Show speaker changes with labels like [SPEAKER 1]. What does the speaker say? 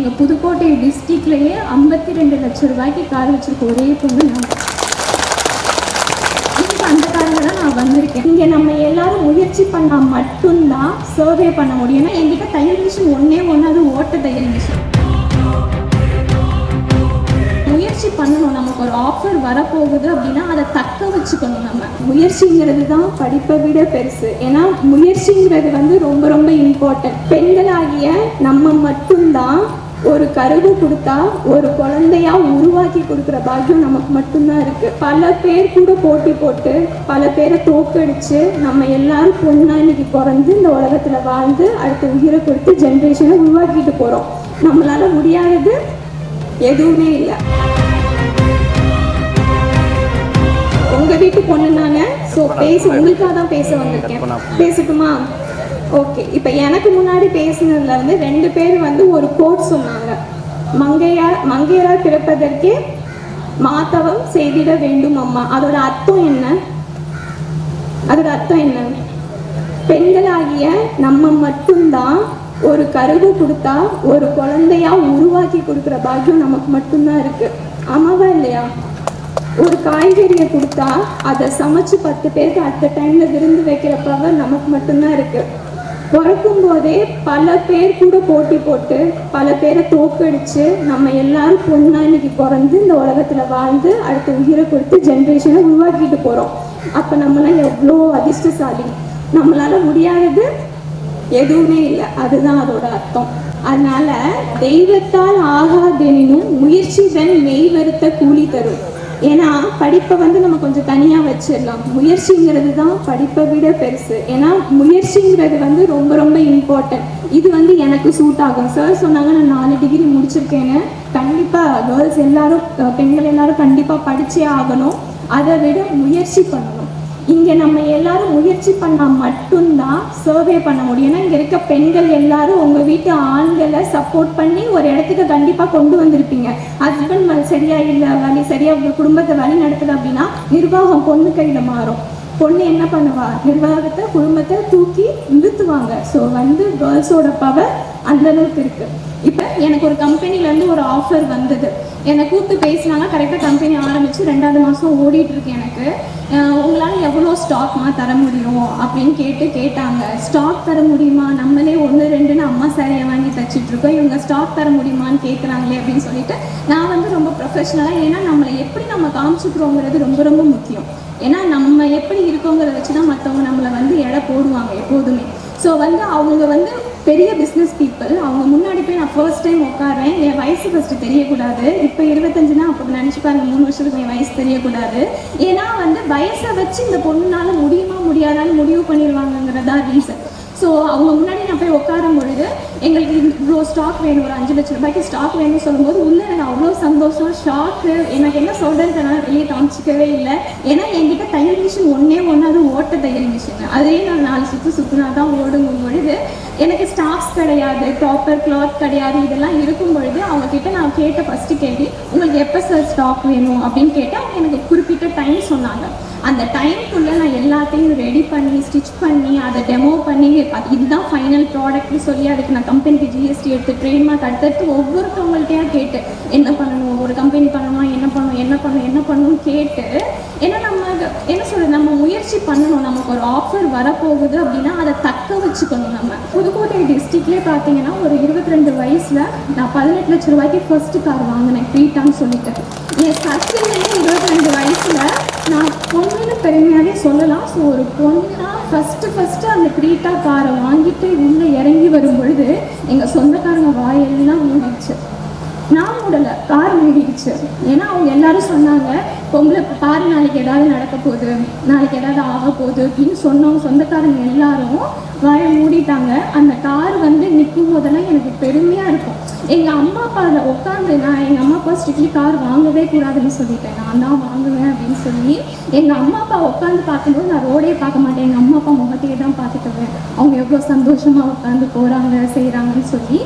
[SPEAKER 1] எங்கள் புதுக்கோட்டை டிஸ்ட்ரிக்ட்லேயே 52 லட்சம் ரூபாய்க்கு கார் வச்சுருக்க ஒரே பொண்ணு நான். இப்போ அந்த காரில் தான் நான் வந்திருக்கேன். இங்கே நம்ம எல்லாரும் முயற்சி பண்ணால் மட்டும்தான் சர்வே பண்ண முடியும். ஏன்னா என்கிட்ட தையல் மிஷின் ஒன்று அது ஓட்ட தையல் மிஷின். முயற்சி பண்ணணும். நமக்கு ஒரு ஆஃபர் வரப்போகுது அப்படின்னா அதை தக்க வச்சுக்கணும். நம்ம முயற்சிங்கிறது தான் படிப்பை விட பெருசு. ஏன்னா முயற்சிங்கிறது ரொம்ப ரொம்ப இம்பார்ட்டன்ட். பெண்களாகிய நம்ம மட்டும்தான் ஒரு கருவு கொடுத்தா ஒரு குழந்தையா உருவாக்கி கொடுக்குற பாக்கியம் நமக்கு மட்டும்தான் இருக்கு. பல பேர் கூட போட்டி போட்டு பல பேரை தோக்கடிச்சு நம்ம எல்லாரும் பொண்ணா இன்னைக்கு பிறந்து இந்த உலகத்துல வாழ்ந்து அடுத்த உயிரை கொடுத்து ஜென்ரேஷனை உருவாக்கிட்டு போறோம். நம்மளால முடியாதது எதுவுமே இல்லை. உங்க வீட்டு பொண்ணு நானே. ஸோ உங்களுக்காக தான் பேச வந்திருக்கேன். பேசட்டுமா? ஓகே. இப்போ எனக்கு முன்னாடி பேசினதுல 2 பேர் ஒரு கோட் சொன்னாங்க. மங்கையரால் பிறப்பதற்கே மாதவம் செய்திட வேண்டும் அம்மா. அதோட அர்த்தம் என்ன? பெண்களாகிய நம்ம மட்டும்தான் ஒரு கருவு கொடுத்தா ஒரு குழந்தையா உருவாக்கி கொடுக்குற பாக்கியம் நமக்கு மட்டும்தான் இருக்கு. ஆமாவா இல்லையா? ஒரு காய்கறியை கொடுத்தா அதை சமைச்சு 10 பேருக்கு அடுத்த டைம்ல விருந்து வைக்கிற பவர் நமக்கு மட்டும்தான் இருக்கு. பிறக்கும் போதே பல பேர் கூட போட்டி போட்டு பல பேரை தோக்கடிச்சு நம்ம எல்லாரும் பொண்ணா இன்னைக்கு பிறந்து இந்த உலகத்துல வாழ்ந்து அடுத்த உயிரை கொடுத்து ஜென்ரேஷனை உருவாக்கிட்டு போறோம். அப்ப நம்மளாம் எவ்வளோ அதிர்ஷ்டசாலி. நம்மளால முடியாதது எதுவுமே இல்லை. அதுதான் அதோட அர்த்தம். அதனால தெய்வத்தால் ஆகாதெனினும் முயற்சி தன் மெய் வருத்த கூலி தரும். ஏன்னா படிப்பை நம்ம கொஞ்சம் தனியாக வச்சிடலாம். முயற்சிங்கிறது தான் படிப்பை விட பெருசு. ஏன்னா முயற்சிங்கிறது ரொம்ப ரொம்ப இம்பார்ட்டன்ட். இது எனக்கு சூட் ஆகும். சார் சொன்னாங்க நான் 4 டிகிரி முடிச்சிருக்கேன்னு. கண்டிப்பாக கேர்ள்ஸ் எல்லாரும் பெண்கள் எல்லாரும் கண்டிப்பாக படிச்சே ஆகணும். அதை விட முயற்சி பண்ணணும். இங்கே நம்ம எல்லாரும் முயற்சி பண்ணால் மட்டும்தான் சர்வே பண்ண முடியும். ஏன்னா இங்கே இருக்க பெண்கள் எல்லாரும் உங்கள் வீட்டு ஆண்களை சப்போர்ட் பண்ணி ஒரு இடத்துக்கு கண்டிப்பாக கொண்டு வந்திருப்பீங்க. ஹஸ்பண்ட் சரியா இல்லை சரியா உங்கள் குடும்பத்தை வழி நடத்துது அப்படின்னா நிர்வாகம் பொண்ணு கையில் மாறும். பொண்ணு என்ன பண்ணுவா? நிர்வாகத்தை குடும்பத்தை தூக்கி நிறுத்துவாங்க. ஸோ கேர்ள்ஸோட பவர் அந்த அளவுக்கு இருக்கு. இப்போ எனக்கு ஒரு கம்பெனிலேருந்து ஒரு ஆஃபர் வந்தது. என்னை கூப்பிட்டு பேசினாங்க. கரெக்டாக கம்பெனி ஆரம்பித்து 2வது மாதம் ஓடிட்டு இருக்கு. எனக்கு உங்களால் எவ்வளோ ஸ்டாக்மா தர முடியும் அப்படின்னு கேட்டாங்க. ஸ்டாக் தர முடியுமா? நம்மளே 1 2ன்னு அம்மா சாரியை வாங்கி தச்சிட்ருக்கோம். இவங்க ஸ்டாக் தர முடியுமான்னு கேட்குறாங்களே அப்படின்னு சொல்லிட்டு நான் ரொம்ப ப்ரொஃபஷ்னலாக, ஏன்னா நம்மளை எப்படி நம்ம காமிச்சுக்கிறோங்கிறது ரொம்ப ரொம்ப முக்கியம். ஏன்னா நம்ம எப்படி இருக்கோங்கிறத வச்சு தான் மற்றவங்க நம்மளை எடை போடுவாங்க எப்போதுமே. ஸோ அவங்க பெரிய பிஸ்னஸ் பீப்புள். அவங்க முன்னாடி போய் நான் ஃபர்ஸ்ட் டைம் உட்காறேன். என் வயசு ஃபஸ்ட்டு தெரியக்கூடாது. இப்போ 25னா அப்போ நினச்சி பாருங்க, 3 வருஷத்துக்கு என் வயசு தெரியக்கூடாது. ஏன்னா வயசை வச்சு இந்த பொண்ணுனால முடியுமா முடியாதான்னு முடிவு பண்ணிடுவாங்கங்கிறதா ரீசன். ஸோ அவங்க முன்னாடி நான் போய் உட்காரும் பொழுது எங்களுக்கு இவ்வளோ ஸ்டாக் வேணும், ஒரு 5 லட்சம் ரூபாய்க்கு ஸ்டாக் வேணும்னு சொல்லும்போது உள்ளே எனக்கு அவ்வளோ சந்தோஷம், ஷாக்கு. எனக்கு என்ன சொல்கிறதுனால வெளியே காமிச்சிக்கவே இல்லை. ஏன்னா என்கிட்ட தையல் மிஷின் ஒன்று அது ஓட்ட தையல் மிஷின். அதே நான் 4 சுற்றுனா தான் ஓடுங்கும் பொழுது எனக்கு ஸ்டாக்ஸ் கிடையாது, ப்ராப்பர் கிளாத் கிடையாது. இதெல்லாம் இருக்கும் பொழுது அவங்கக்கிட்ட நான் கேட்ட ஃபஸ்ட்டு கேள்வி, உங்களுக்கு எப்போ சார் ஸ்டாக் வேணும் அப்படின்னு கேட்டால் அவங்க எனக்கு குறிப்பிட்ட டைம் சொன்னாங்க. அந்த டைம்குள்ளே நான் எல்லாத்தையும் ரெடி பண்ணி ஸ்டிச் பண்ணி அதை டெமோ பண்ணி இதுதான் ஃபைனல் ப்ராடக்ட்னு சொல்லி அதுக்கு நான் கம்பெனிக்கு ஜிஎஸ்டி எடுத்து ட்ரேட்மார்க் அடுத்தடுத்து ஒவ்வொருத்தவங்கள்ட்டையா கேட்டு என்ன பண்ணணும், ஒரு கம்பெனி பண்ணணுமா, என்ன பண்ணணும்னு கேட்டு. ஏன்னா நம்ம என்ன சொல்கிறது, நம்ம முயற்சி பண்ணணும். நமக்கு ஒரு ஆஃபர் வரப்போகுது அப்படின்னா அதை தக்க வச்சுக்கணும். நம்ம புதுக்கோட்டை டிஸ்ட்ரிக்ட்லேயே பார்த்தீங்கன்னா ஒரு 22 வயசில் நான் 18 லட்சம் ரூபாய்க்கு ஃபர்ஸ்ட்டு கார் வாங்கினேன், க்ரீட்டான்னு சொல்லிட்டு. என் கசினே 22 வயசில் நான் பொண்ணுன்னு பெருமையாகவே சொல்லலாம். ஸோ ஒரு பொண்ணா ஃபஸ்ட்டு அந்த க்ரீட்டா காரை வாங்கிட்டு உள்ளே இறங்கி வரும் பொழுது எங்கள் சொந்தக்காரங்க வாயெல்லாம் மூடிடுச்சு. நான் மூடலை, கார் மூடிடுச்சு. ஏன்னா அவங்க எல்லாரும் சொன்னாங்க, பொம்பளை பாரு நாளைக்கு ஏதாவது நடக்க போகுது, நாளைக்கு ஏதாவது ஆக போகுது அப்படின்னு சொன்னவங்க சொந்தக்காரங்க எல்லாரும் வாயை மூடிட்டாங்க. அந்த கார் நிற்கும் போதெல்லாம் எனக்கு பெருமையாக இருக்கும். எங்கள் அம்மா அப்பா அதில் உட்காந்து, நான் எங்கள் அம்மா அப்பா ஸ்ட்ரிக்ட்லி கார் வாங்கவே கூடாதுன்னு சொல்லிட்டேன், நான் தான் வாங்குவேன் அப்படின்னு சொல்லி. எங்கள் அம்மா அப்பா உட்காந்து பார்க்கும்போது நான் ரோடே பார்க்க மாட்டேன், எங்கள் அம்மா அப்பா முகத்தையே தான் பார்த்துக்குவேன். அவங்க எவ்வளோ சந்தோஷமாக உட்காந்து போகிறாங்க செய்கிறாங்கன்னு சொல்லி.